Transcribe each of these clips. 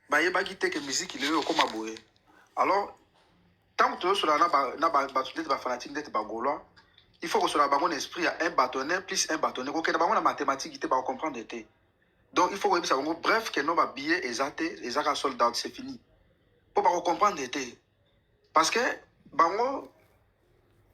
bayeba ki que musique lelo comme aboye. Alors tant que tu es na fanatique d'être bagolois, il faut que sur la bango esprit à un bâtonnet plus un bâtonnet. OK, na bango na mathématique te ba comprendre te. Donc il faut que ça bref que non ba billet exacté, exact sold out, c'est fini. Pour pas comprendre te. Parce que bango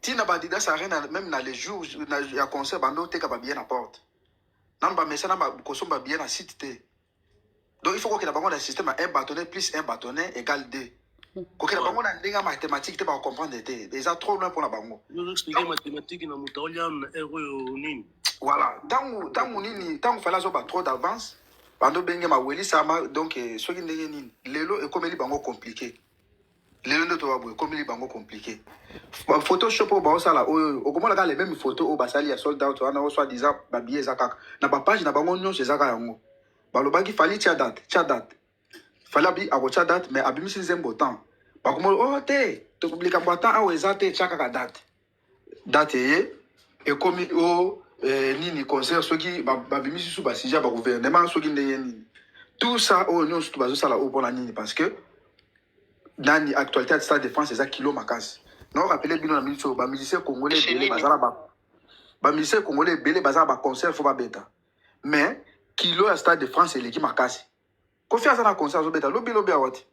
tina bandida ça rien même dans les jours il y a concert bando te ka ba billet na porte. Nan ba message na ba koso ba billet na site te. Donc il faut que la bango na système à un bâtonnet plus un bâtonnet égale 2. Quand la bango na ndinga mathématique te ba comprendre te. Déjà trop loin pour la bango. Nous expliquer mathématiques na mutaolia na nini. Voilà, tant fallait avoir trop d'avance, bando benge ma weli sama donc ce qui ndenge nini. Lelo et comme les bango compliqué. Lelo ndo to wabo comme les bango compliqué. Photoshop au ba sala o comment la les mêmes photos au basali ya sold out wana o soit disant ba billet zakaka. Na ba page na bango nyon chez zaka yango. Ba lo bangi fali tia date. Fallait abi a tia date mais abi misi zembo temps. Ba comme oh te to publica boatan a o ezate chaka date. Date et comme o nini concert ceux qui babimisi sous basija ba gouvernement ceux qui ndenge tout ça au nous tout bazo sala au bon nini parce que dans l'actualité de Stade de France c'est ça kilo makas non rappeler bino na minso ba musicien congolais belé bazala ba musicien congolais belé bazala ba concert faut pas bêta mais kilo à Stade de France c'est l'équipe makas ko faire ça na concert zo bêta lobi awati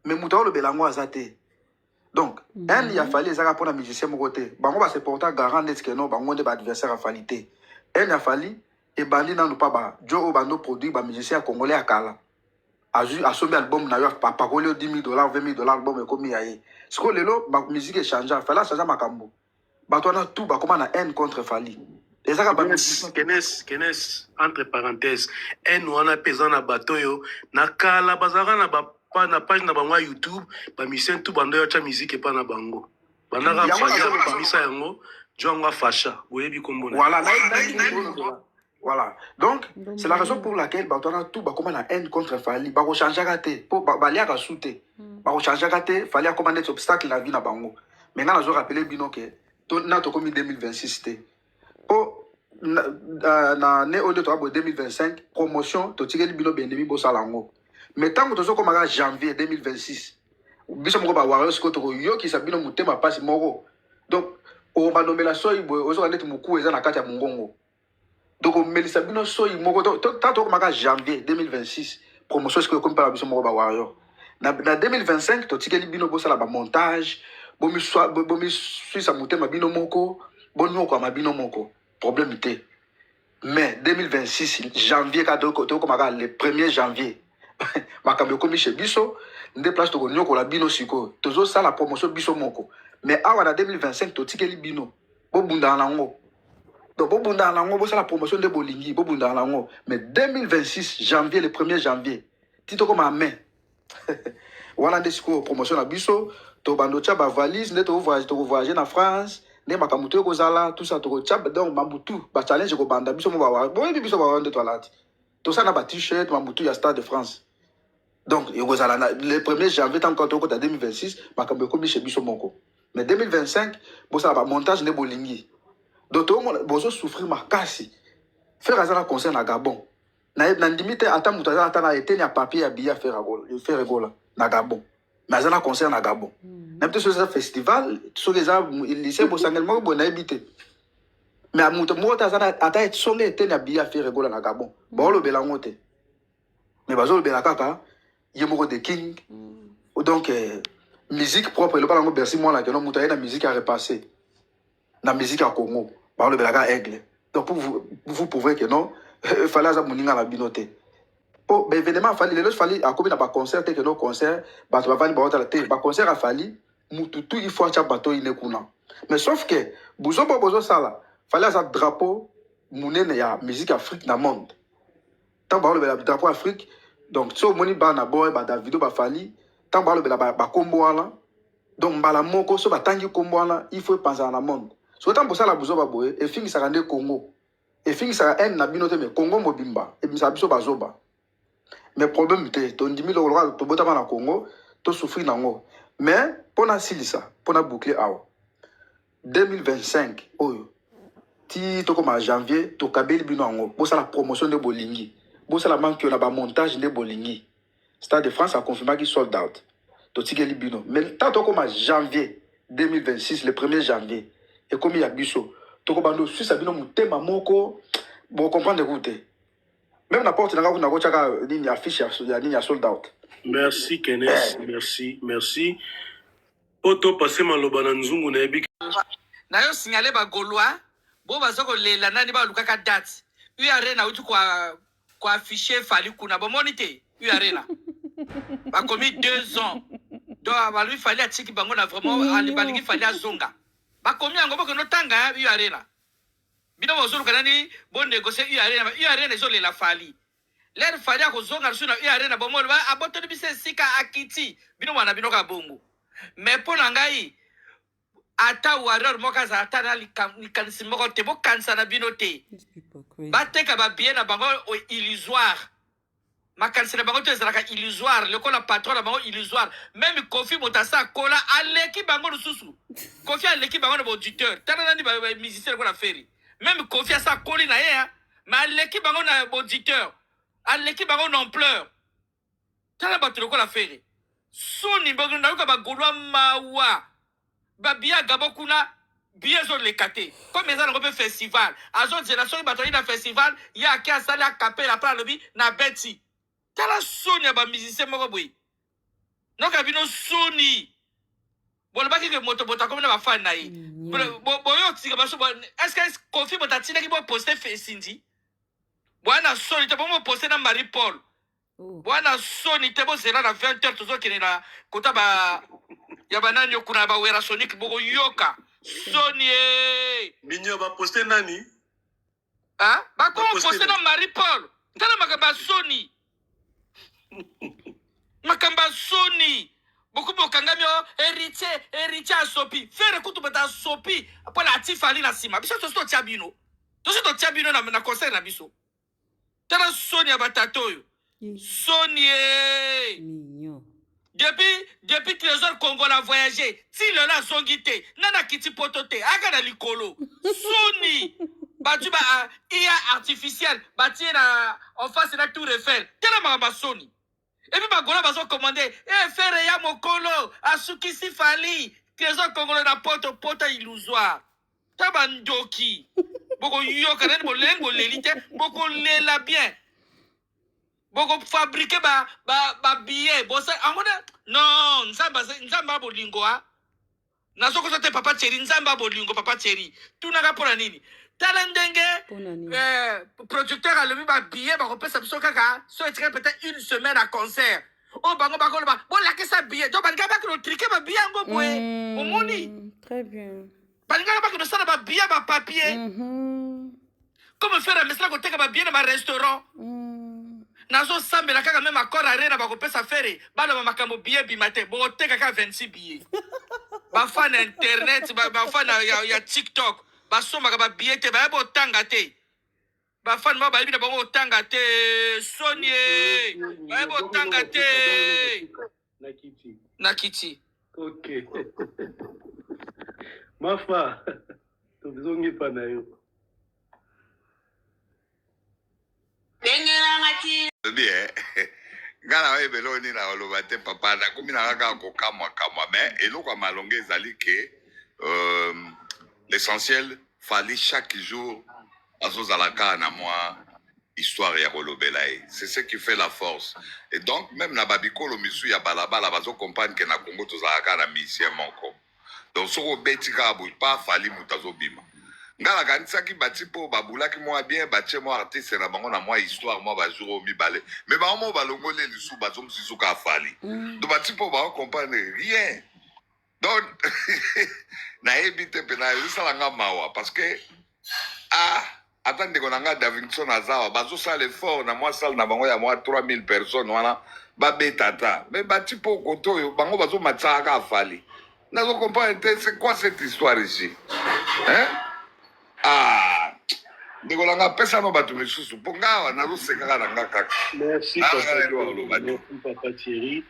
mais muta lo belango azate. Donc, il a fallu ça pour la musicien mon côté. Bango va se porter garant d'être que non, bango de adversaire à falité. Il a fallu et bandi n'a pas ba. Joe au bando produit ba musicien congolais à Kala. A sommet album na yo pa parole $10,000, $20,000 album et comme yaé. Ce que le lot ba musique est changé, fallait changer makambo. Ba toi na tout ba comment na haine contre Fali. Et ça ba Kenes entre parenthèses, en wana pesant na bateau yo na Kala bazara na ba pas na page na bango YouTube ba mission tout bando ya cha musique pas na bango banda ka faja ba misa yango jonga fasha boyebi kombo voilà voilà donc c'est la raison pour laquelle ba tona tout ba comment na haine contre Fali ba ko changer raté pour ba lia ka souté ba ko changer raté fallait à commander obstacle la vie na bango maintenant na zo rappeler bino que na to comme 2026 té po na né au de 2025 promotion to tigeli bino bendemi bo salango. Mais tant que tu as comme janvier 2026, biso moko ba warriors ko to yo ki sabino mutema passe moko. Donc o ba nomela soyi boy ozo anet muku eza na kati ya mungongo. Donc o melisa bino soyi moko tant to comme janvier 2026 promotion ko comme par biso moko ba warrior. Na 2025 to tikeli bino bo sala ba montage, bo mi sa mutema bino moko, bo nyoko ma bino moko. Problème té. Mais 2026 janvier ka to comme le 1er janvier. Makambe komi chez biso ndéplace to nyoko la bino siko tozo ça la promotion biso moko mais awa na 2025 to tikeli bino bo bunda nango donc bo bunda nango bo ça la promotion de bolingi bo bunda nango mais 2026 janvier le 1er janvier tito comme main wana ndesiko promotion na biso to bando cha ba valise ndeto voyager na France ne makamuto ko zala tout ça to cha donc mabutu ba challenge ko banda biso mo ba bo biso ba wande toilette tout ça na ba t-shirt mabutu ya Stade de France. Donc, le 1er janvier, tant qu'on est en 2026, je suis chez Bisso Moko. Mais 2025, ça va montage de Bolingi. Donc, tout le monde va souffrir ma casse. Faire un concert à Gabon. Na limite, attends, mutaza attends, été un papier à billet à faire rigola na Gabon. Mais un concert na Gabon. Même si c'est un festival, sur les arbres, il lycée Bossangel, moi, bon, habité. Mais à mutaza attends, être sonné été un billet à faire rigola na Gabon. Bon, le belangote. Mais bazo le belakaka. Yemoko de King. Donc, musique propre, le balango bersi moi là, que non, moutaye la musique à repasser. La musique à Congo. Par le belaga aigle. Donc, pour vous prouver que non, il fallait avoir mon la binoté. Oh, mais évidemment, il fallait, à combien de concert, que non, concert, bah, tu vas venir à la télé, bah, concert a fallu, tout, il faut acheter bateau, il est counant. Mais sauf que, bouzo, ça là, fallait avoir drapeau, mounene, ya musique Afrique dans le monde. Tant que le drapeau Afrique, donc so moni ba na boy ba Davido ba Fali tant ba le ba kombo ala donc ba la moko so ba tangi kombo ala il faut penser à la monde so tant pour ça la buzo ba boy et fingi ça rende Congo et fingi ça en na binote mais Congo mobimba et bisa biso ba zoba mais problème té to ndimi lo lo to bota na Congo to souffrir nango mais pona silisa pona boucler awa 2025 oyo ti to comme janvier to kabeli bino ngo pour ça la promotion de Bolingi. Bon, c'est la manque que la montage de Bolingi. Stade de France a confirmé qu'il sold out. Totikeli bino. Mais tant comme en janvier 2026, le 1er janvier, et comme il y a biso, toko bando suisse bino mutema moko, bon comprendre écoutez. Même n'importe n'a pas chaka ligne affiche ya ligne sold out. Merci Kenes, merci. Auto passé maloba na nzungu na ebi. Na yo signalé ba Gaulois, bo bazoko lela nani ba lukaka date. U arena utu kwa afficher fali kuna bo monite. U arena. Ba commis 2 ans. Donc ba lui fallait atiki bango na vraiment ali balingi fallait azonga. Ba commis ango ko no tanga U arena. Bino bozulu kanani bon négocier U arena zo lela fali. L'air fallait ko zonga suna U arena bo mo ba aboto bise sika akiti. Bino wana bino ka bongo. Mais pour nangai ata warrior moka za ata na likanisi moko te bo kanisa na bino te bateka ba bien na bango illusoire makanisi na bango te ezalaka illusoire lokola patron na bango illusoire même Kofi Motasa kola aleki bango lususu Kofi aleki bango na auditeur tana nani ba musicien ko na feri même Kofi asa koli na ye mais aleki bango na auditeur aleki bango na ampleur tana bato lokola feri soni bango na yoka ba Gaulois mawa babia gabokuna bien zo lekate comme les gens ont festival azo génération batoni na festival ya ki asali akapela pa lobi na beti tala soni ba musicien moko boy noka bino soni bon ba ki ke moto bota comme na ba fan na yi boyo tika baso est-ce que Kofi Botatina ki bo poster fesindi bwana soni te bo poster na Marie Paul bwana soni te bo zela na 20h tozo kenela kota ba ya banani okuna ba wera Sonic boko yoka Sony Binyo ba poster nani? Ah? Ba ko poster na Marie Paul. Tala makamba Sony. Makamba Sony. Boko bokangami héritier asopi. Fere kutu beta sopi. Apo la tifali na sima. Biso to tiabino. To to tiabino na concert na biso. Tala Sony abatato. Sony. Mignon. Depuis Trésor Congo a voyagé, si le la zongite, nana kiti potote, aga na likolo. Sony, batuba IA artificiel, bati na en face na Tour Eiffel. Tellement ma Sony. Et puis Bagola bazo commandé, faire ya mokolo, asuki si fali, Trésor Congo na poto illusoire. Tabandoki. Boko yoka nen mo lengo lelite, boko lela bien. Boko fabriquer ba billet bosa amona non nzamba bolingo a nazo ko te papa chéri nzamba bolingo papa chéri tunaka pona nini tala ndenge producteur a levé ba billet ba repesa biso kaka so etire peut-être 1 semaine à concert o bango ba bon la que ça billet donc banga ba ko triquer ba billet ngo boye momoni Très bien. banga ba ko sala ba billet ba papier comme faire un message ko teka ba billet na ba restaurant nazo sambela kaka même accord arena ba kopesa fere bana ba makambo billet bimate bo teka ka 26 billets ba fan internet ba fan ya TikTok ba soma ka ba billet te ba bo tanga te ba fan ba ba bina ba tanga te Sony ba bo tanga te nakiti OK. Mafa to bizongi pa na yo. Bien. Ngana we beloni na oloba te papa na kumi na kaka ko kamwa mais eloko malonge ezali ke l'essentiel fallait chaque jour azozalaka na moi histoire ya kolobela. C'est ce qui fait la force. Et donc même na babikolo misu ya balabala bazo comprendre que na Congo tozalaka na musicien moko. Donc soko betika boy pas fali mutazo bima. Ngala kanisaki bati po babulaki moi bien batie moi artiste na bango na moi histoire moi ba jour mi balé mais ba mo balongole lisu bazom sisuka fali do bati po ba comprendre rien donc na ebite pe na sala nga mawa parce que attendez qu'on a Davidson azawa bazo sala effort na moi salle na bango ya moi 3000 personnes wana ba betata mais bati po koto yo bango bazo matsaka fali na zo comprendre c'est quoi cette histoire ici hein. Nikolanga pesa no batu misusu ponga na ruseka na ngaka. Merci papa Thierry.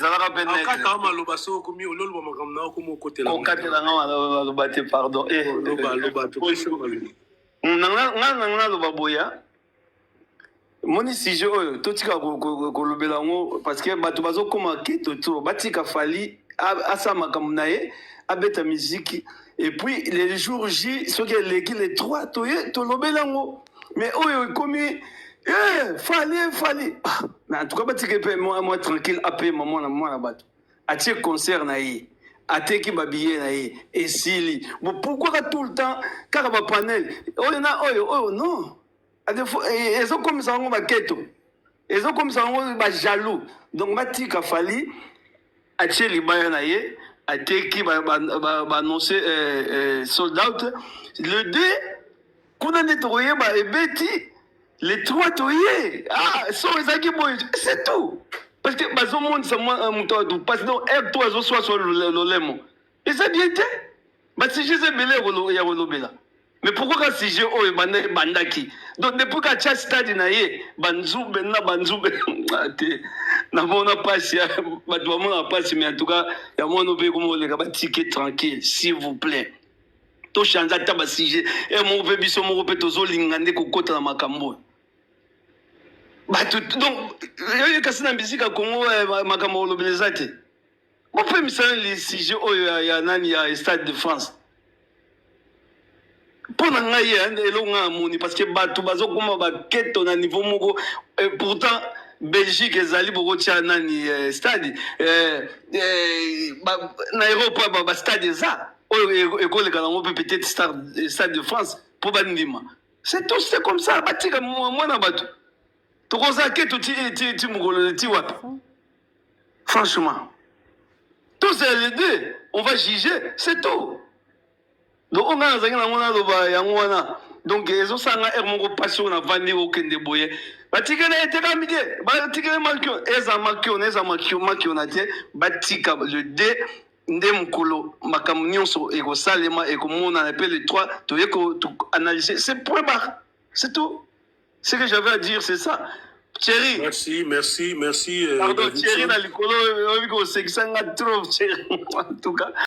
Zalaka pene. Akata maloba so komi ololo makamna ko mo côté la. Okatela nga maloba te pardon. Loba to. Nanga loba boya. moni sujet oyo totika kolobela yango parce que bato bazokoma keto to batika fali asa makambo na ye abeta musique et puis les jours J soki eleki les 3 toye tolobela yango mais oyo ekomi fali mais en tout cas batika pe moi tranquille ape mwana bato atie concert na ye ateki babillet na ye esili bon pourquoi tout le temps kaka bapanel oyo na oyo non ezokomisa yango baketo ezokomisa yango bajaloux donc batika fali atie libaya na ye ateki baannonce sold out le 2 kuna nde tokoyeba ebeti les 3 toye so ezalaki boye c'est tout parce que bazomonisa moto atu parce que air to azoswaswa lolemo eza bien te basije eza ebele ya kolobela mais pourquoi ka sujet oyo bandaki donc depuis ka tia stade na ye banzube te namona pasi bato bamona pasi mais en tout cas ya mwana obe komoleka batike tranquille s'il vous plaît tochange ata basujet moko mpe biso moko mpe tozolinga nde kokota na makambo bato donc oyo kasi na bisika kongo makambo olobela eza te bopemisa le sujet oyo ya nani ya stade de France mpo na ngai eloko ngai amoni parce que bato bazokoma baketo na niveau moko pourtant Belgique ezali bokotia nani stade na aéroport bastade eza oyo ekoleka nango mpe peut-être stade de France mpo bandima c'est tout c'est comme ça batika mwana bato tokoza keto ti mokolo ti wapi franchement tous les deux on va juger c'est tout donc on a nazangi nango naloba yango wana donc ezosanga ere moko pasi oyo navandi okende boye batikele etekami te batikele makio eza makio na eza makio na te batika le 2 nde mokolo makambo nyonso ekosalema ekomonana mpe le 3 toye koanalyse c'est point barre c'est tout ce que j'avais à dire c'est ça Thierry. Merci. Pardon, Thierry, dans le colo, on a trop, Thierry, en tout cas.